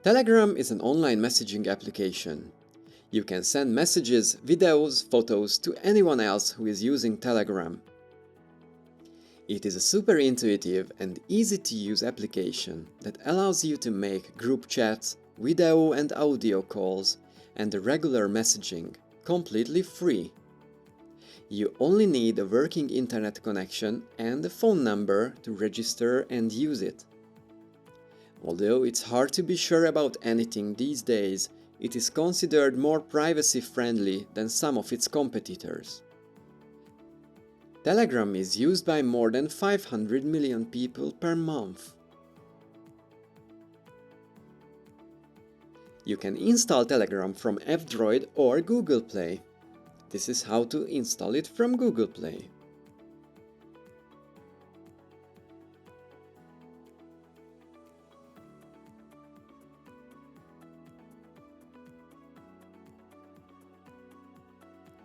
Telegram is an online messaging application. You can send messages, videos, photos to anyone else who is using Telegram. It is a super intuitive and easy to use application that allows you to make group chats, video and audio calls, and regular messaging completely free. You only need a working internet connection and a phone number to register and use it. Although it's hard to be sure about anything these days, it is considered more privacy-friendly than some of its competitors. Telegram is used by more than 500 million people per month. You can install Telegram from F-Droid or Google Play. This is how to install it from Google Play.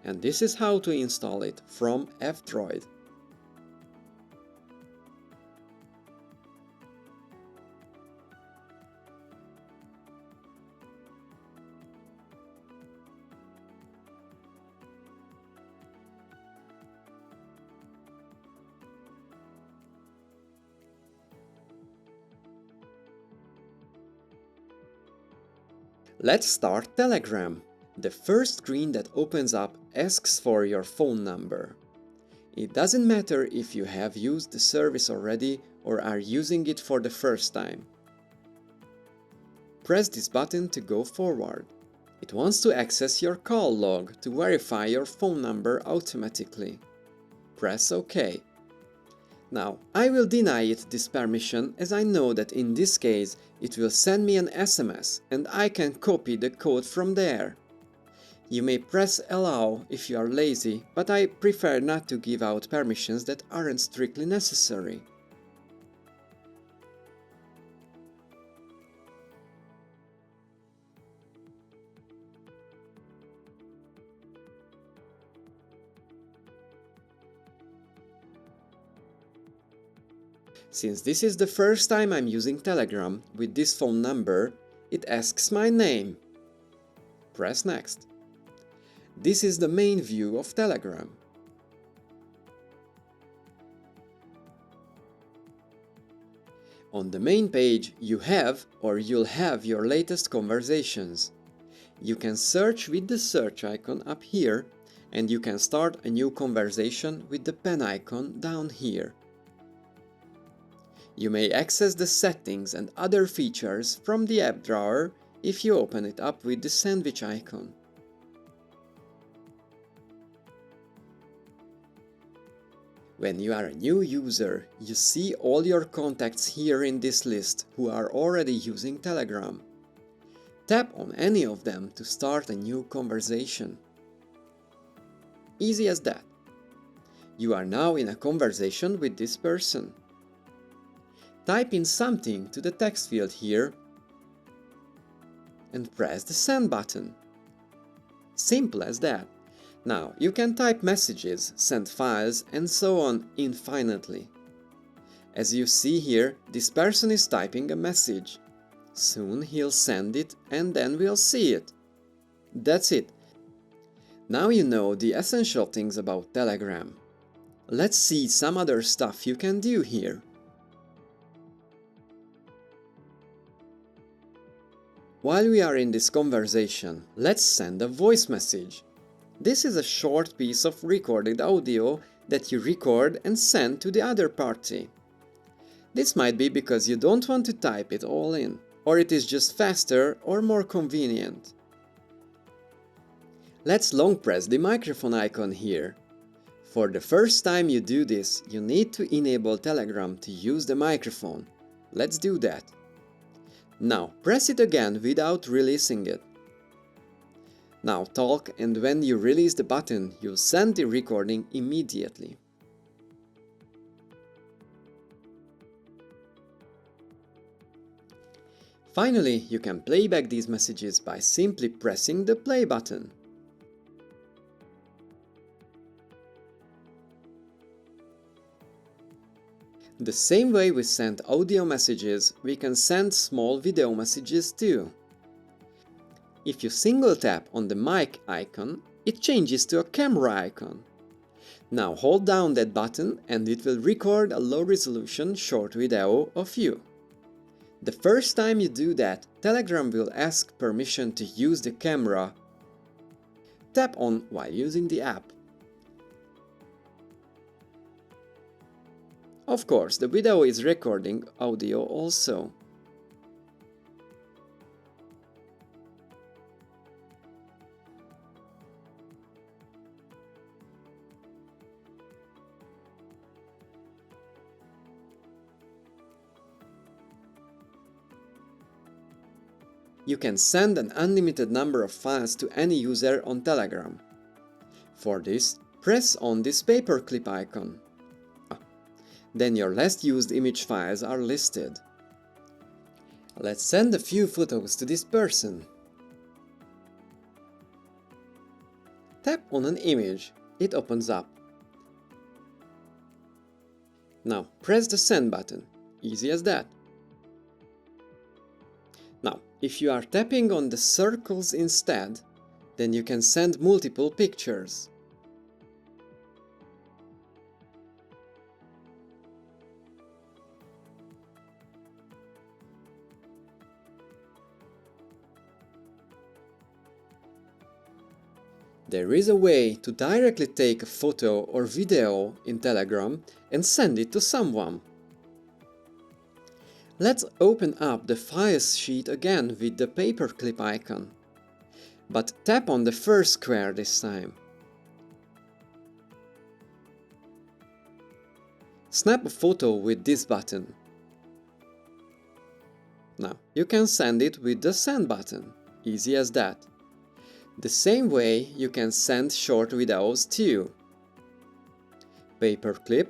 And this is how to install it from F-Droid. Let's start Telegram. The first screen that opens up asks for your phone number. It doesn't matter if you have used the service already or are using it for the first time. Press this button to go forward. It wants to access your call log to verify your phone number automatically. Press OK. Now, I will deny it this permission as I know that in this case it will send me an SMS and I can copy the code from there. You may press allow if you are lazy, but I prefer not to give out permissions that aren't strictly necessary. Since this is the first time I'm using Telegram with this phone number, it asks my name. Press next. This is the main view of Telegram. On the main page, you have or you'll have your latest conversations. You can search with the search icon up here, and you can start a new conversation with the pen icon down here. You may access the settings and other features from the app drawer if you open it up with the sandwich icon. When you are a new user, you see all your contacts here in this list who are already using Telegram. Tap on any of them to start a new conversation. Easy as that. You are now in a conversation with this person. Type in something to the text field here and press the send button. Simple as that. Now, you can type messages, send files, and so on infinitely. As you see here, this person is typing a message. Soon he'll send it and then we'll see it. That's it. Now you know the essential things about Telegram. Let's see some other stuff you can do here. While we are in this conversation, let's send a voice message. This is a short piece of recorded audio that you record and send to the other party. This might be because you don't want to type it all in, or it is just faster or more convenient. Let's long press the microphone icon here. For the first time you do this, you need to enable Telegram to use the microphone. Let's do that. Now press it again without releasing it. Now talk, and when you release the button, you'll send the recording immediately. Finally, you can play back these messages by simply pressing the play button. The same way we send audio messages, we can send small video messages too. If you single tap on the mic icon, it changes to a camera icon. Now hold down that button and it will record a low-resolution short video of you. The first time you do that, Telegram will ask permission to use the camera. Tap on while using the app. Of course, the video is recording audio also. You can send an unlimited number of files to any user on Telegram. For this, press on this paperclip icon. Then your last used image files are listed. Let's send a few photos to this person. Tap on an image, it opens up. Now press the send button, easy as that. Now, if you are tapping on the circles instead, then you can send multiple pictures. There is a way to directly take a photo or video in Telegram and send it to someone. Let's open up the Files sheet again with the paperclip icon, but tap on the first square this time. Snap a photo with this button. Now you can send it with the send button, easy as that. The same way you can send short videos too. Paperclip,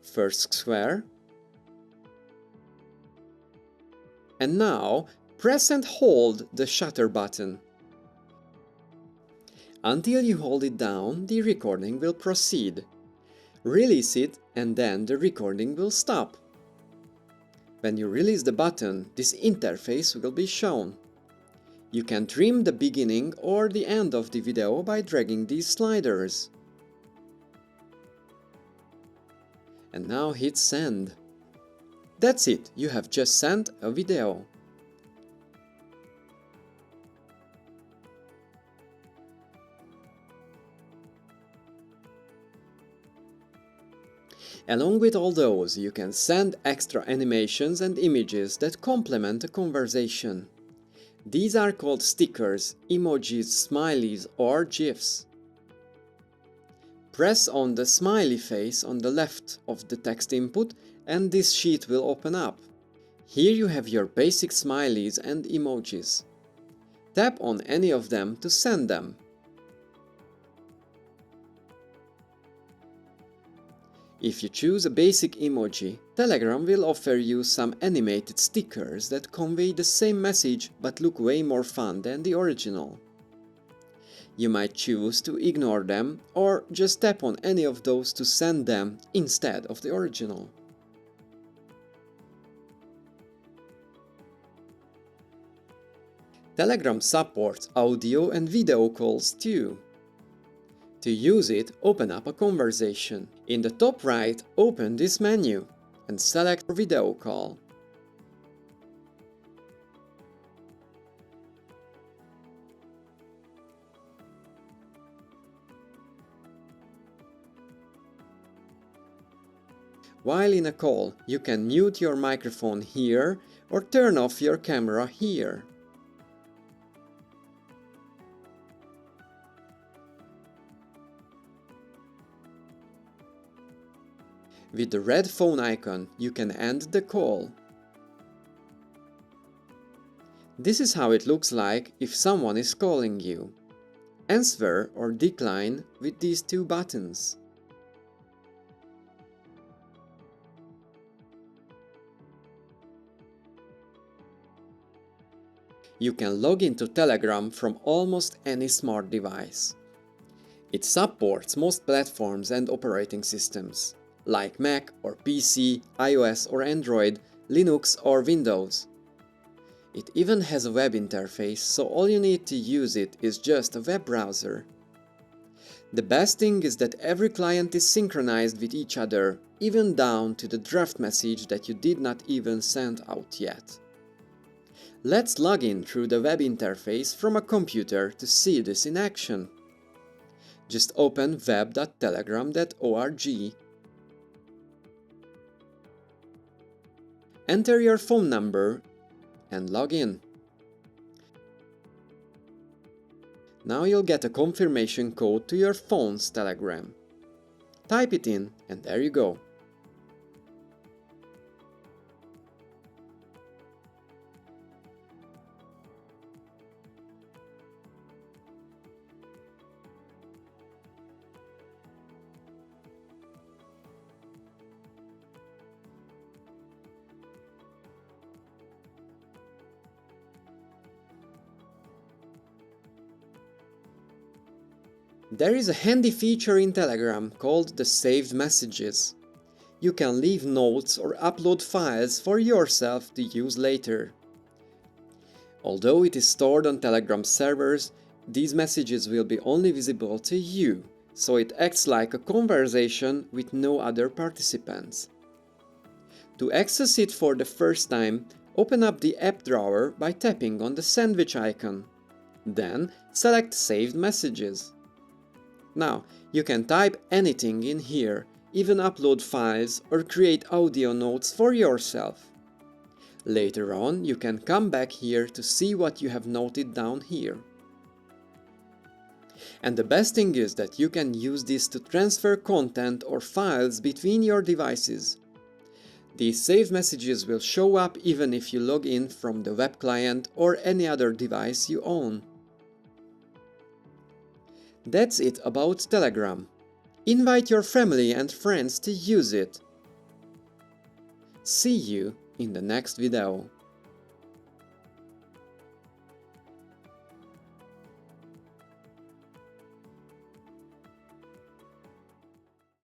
first square, and now press and hold the shutter button. Until you hold it down, the recording will proceed. Release it and then the recording will stop. When you release the button, this interface will be shown. You can trim the beginning or the end of the video by dragging these sliders. And now hit send. That's it, you have just sent a video. Along with all those, you can send extra animations and images that complement a conversation. These are called stickers, emojis, smileys, or GIFs. Press on the smiley face on the left of the text input and this sheet will open up. Here you have your basic smileys and emojis. Tap on any of them to send them. If you choose a basic emoji, Telegram will offer you some animated stickers that convey the same message but look way more fun than the original. You might choose to ignore them or just tap on any of those to send them instead of the original. Telegram supports audio and video calls too. To use it, open up a conversation. In the top right, open this menu and select Video Call. While in a call, you can mute your microphone here or turn off your camera here. With the red phone icon, you can end the call. This is how it looks like if someone is calling you. Answer or decline with these two buttons. You can log into Telegram from almost any smart device. It supports most platforms and operating systems, like Mac or PC, iOS or Android, Linux or Windows. It even has a web interface, so all you need to use it is just a web browser. The best thing is that every client is synchronized with each other, even down to the draft message that you did not even send out yet. Let's log in through the web interface from a computer to see this in action. Just open web.telegram.org. Enter your phone number and log in. Now you'll get a confirmation code to your phone's Telegram. Type it in and there you go. There is a handy feature in Telegram called the saved messages. You can leave notes or upload files for yourself to use later. Although it is stored on Telegram servers, these messages will be only visible to you, so it acts like a conversation with no other participants. To access it for the first time, open up the app drawer by tapping on the sandwich icon. Then select Saved Messages. Now, you can type anything in here, even upload files or create audio notes for yourself. Later on, you can come back here to see what you have noted down here. And the best thing is that you can use this to transfer content or files between your devices. These saved messages will show up even if you log in from the web client or any other device you own. That's it about Telegram. Invite your family and friends to use it. See you in the next video.